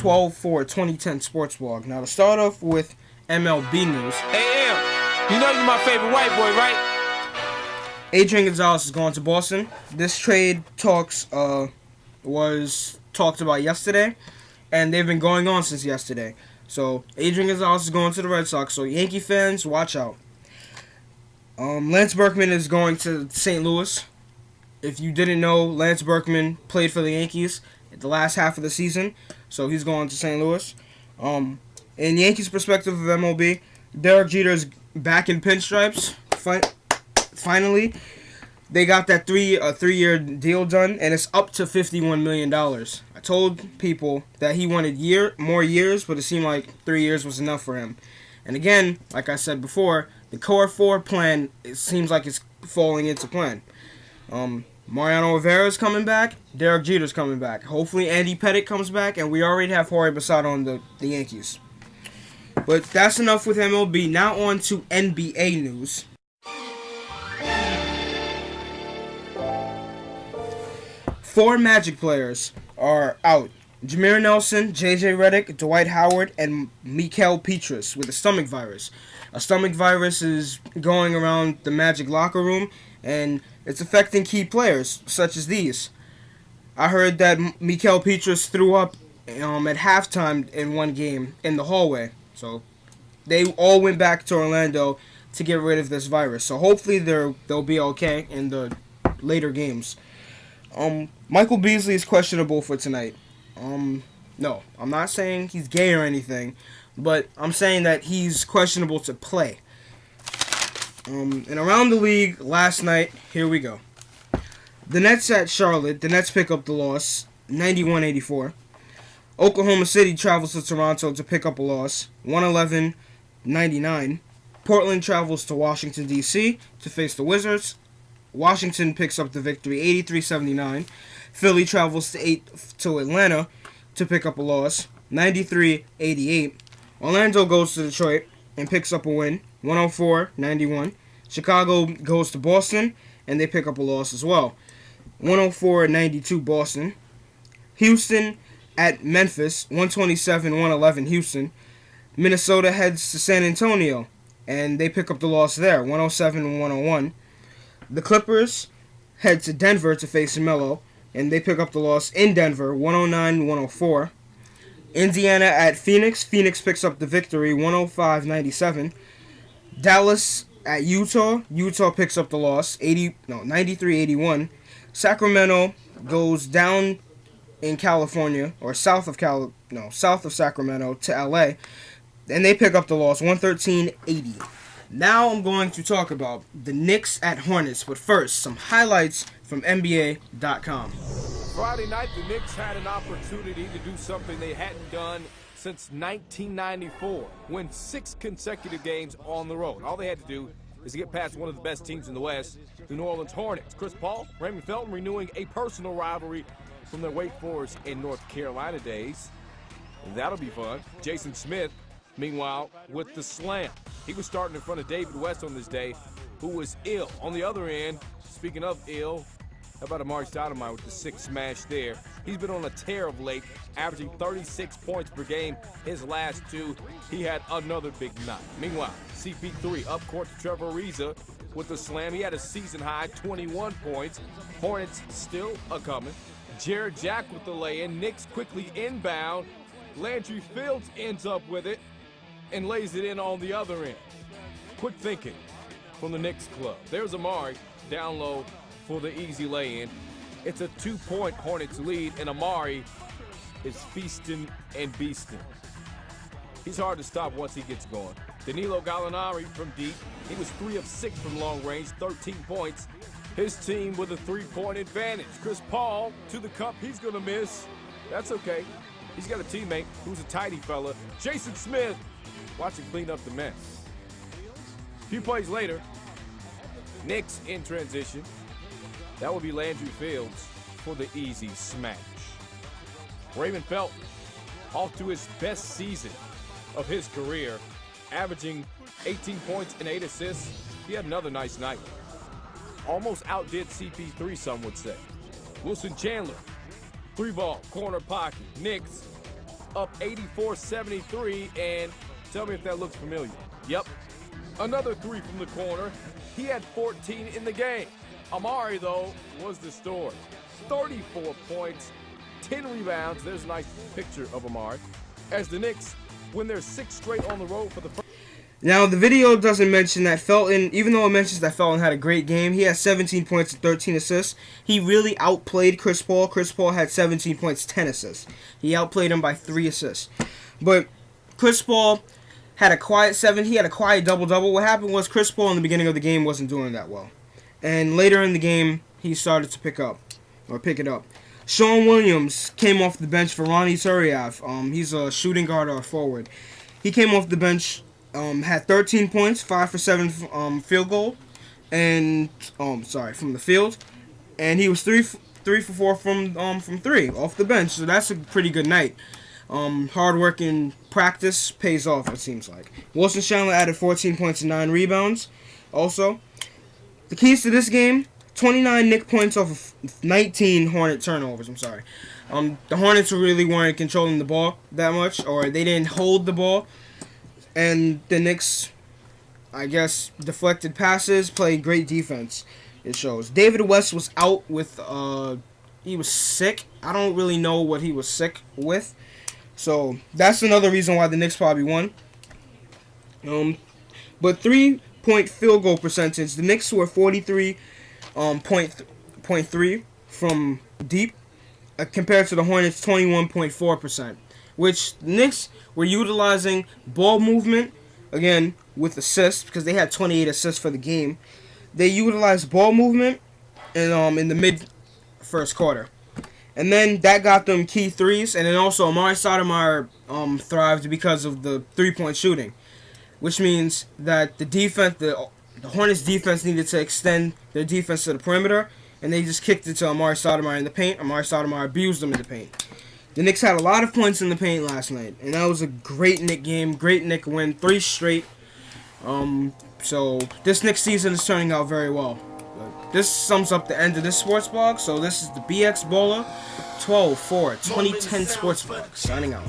12 for 2010 Sports Blog. Now, to start off with MLB news. Hey, Em, you know you're my favorite white boy, right? Adrian Gonzalez is going to Boston. This trade talks was talked about yesterday, and they've been going on since yesterday. So, Adrian Gonzalez is going to the Red Sox, so Yankee fans, watch out. Lance Berkman is going to St. Louis. If you didn't know, Lance Berkman played for the Yankees at the last half of the season, so he's going to St. Louis. In Yankees' perspective of MLB, Derek Jeter's back in pinstripes. Finally, they got that three-year deal done, and it's up to $51 million. I told people that he wanted more years, but it seemed like 3 years was enough for him. And again, like I said before, the Core 4 plan, it seems like it's falling into plan. Mariano Rivera's coming back. Derek Jeter's coming back. Hopefully Andy Pettitte comes back, and we already have Jorge Posada on the Yankees. But that's enough with MLB. Now on to NBA news. Four Magic players are out. Jameer Nelson, J.J. Redick, Dwight Howard, and Mikael Pietrus with a stomach virus. A stomach virus is going around the Magic locker room, and it's affecting key players, such as these. I heard that Mikael Pietrus threw up at halftime in one game in the hallway. So they all went back to Orlando to get rid of this virus. So hopefully they'll be okay in the later games. Michael Beasley is questionable for tonight. No, I'm not saying he's gay or anything, but I'm saying that he's questionable to play. And around the league last night, here we go. The Nets at Charlotte. The Nets pick up the loss, 91-84. Oklahoma City travels to Toronto to pick up a loss, 111-99. Portland travels to Washington, D.C. to face the Wizards. Washington picks up the victory, 83-79. Philly travels to Atlanta to pick up a loss, 93-88. Orlando goes to Detroit and picks up a win, 104-91. Chicago goes to Boston, and they pick up a loss as well, 104-92 Boston. Houston at Memphis, 127-111 Houston. Minnesota heads to San Antonio, and they pick up the loss there, 107-101. The Clippers head to Denver to face Melo, and they pick up the loss in Denver, 109-104. Indiana at Phoenix. Phoenix picks up the victory, 105-97. Dallas at Utah. Utah picks up the loss, 93-81. Sacramento goes down in California, or south of Sacramento to LA, and they pick up the loss, 113-80. Now I'm going to talk about the Knicks at Hornets, but first, some highlights from NBA.com. Friday night, the Knicks had an opportunity to do something they hadn't done since 1994, win 6 consecutive games on the road. All they had to do is to get past one of the best teams in the West, the New Orleans Hornets. Chris Paul, Raymond Felton renewing a personal rivalry from their Wake Forest and North Carolina days. That'll be fun. Jason Smith, meanwhile, with the slam. He was starting in front of David West on this day, who was ill. On the other end, speaking of ill, how about Amari Stoudemire with the 6 smash there? He's been on a tear of late, averaging 36 points per game his last 2. He had another big night. Meanwhile, CP3 up court to Trevor Ariza with the slam. He had a season-high 21 points. Hornets still a-coming. Jared Jack with the lay-in. Knicks quickly inbound. Landry Fields ends up with it and lays it in on the other end. Quick thinking from the Knicks club. There's Amari down low for the easy lay-in. It's a 2-point Hornets lead, and Amari is feasting and beasting. He's hard to stop once he gets going. Danilo Gallinari from deep. He was 3 of 6 from long range, 13 points. His team with a 3-point advantage. Chris Paul to the cup. He's going to miss. That's okay. He's got a teammate who's a tidy fella. Jason Smith. Watch him clean up the mess. A few plays later, Knicks in transition. That will be Landry Fields for the easy smash. Raymond Felton off to his best season of his career, averaging 18 points and 8 assists. He had another nice night. Almost outdid CP3, some would say. Wilson Chandler, 3-ball, corner pocket. Knicks up 84-73, and tell me if that looks familiar. Yep, another three from the corner. He had 14 in the game. Amari, though, was the story. 34 points, 10 rebounds. There's a nice picture of Amari. As the Knicks win their 6th straight on the road for the first. Now, the video doesn't mention that Felton, even though it mentions that Felton had a great game, he had 17 points and 13 assists. He really outplayed Chris Paul. Chris Paul had 17 points, 10 assists. He outplayed him by 3 assists. But Chris Paul had a quiet 7. He had a quiet double-double. What happened was Chris Paul in the beginning of the game wasn't doing that well. And later in the game, he started to pick it up. Sean Williams came off the bench for Ronnie Turiaf. He's a shooting guard or forward. He came off the bench. Had 13 points, 5 for 7 field goal, and from the field, and he was 3 for 4 from 3 off the bench. So that's a pretty good night. Hard work in practice pays off, it seems like. Wilson Chandler added 14 points and 9 rebounds. Also, the keys to this game: 29 Knicks points off of 19 Hornet turnovers. The Hornets really weren't controlling the ball that much, or they didn't hold the ball. And the Knicks, I guess, deflected passes, played great defense, it shows. David West was out with, he was sick. I don't really know what he was sick with. So, that's another reason why the Knicks probably won. But 3-point field goal percentage, the Knicks were 43.3 from deep, compared to the Hornets' 21.4%. Which the Knicks were utilizing ball movement, again, with assists, because they had 28 assists for the game. They utilized ball movement in the mid-first quarter. And then that got them key threes, and then also Amari Stoudemire thrived because of the three-point shooting. Which means that the Hornets' defense needed to extend their defense to the perimeter, and they just kicked it to Amari Stoudemire in the paint. Amari Stoudemire abused them in the paint. The Knicks had a lot of points in the paint last night, and that was a great Knicks game. Great Knicks win, 3 straight. So this Knicks season is turning out very well. But this sums up the end of this sports blog. So this is the BX Bowler 12/4/2010 sports blog, signing out.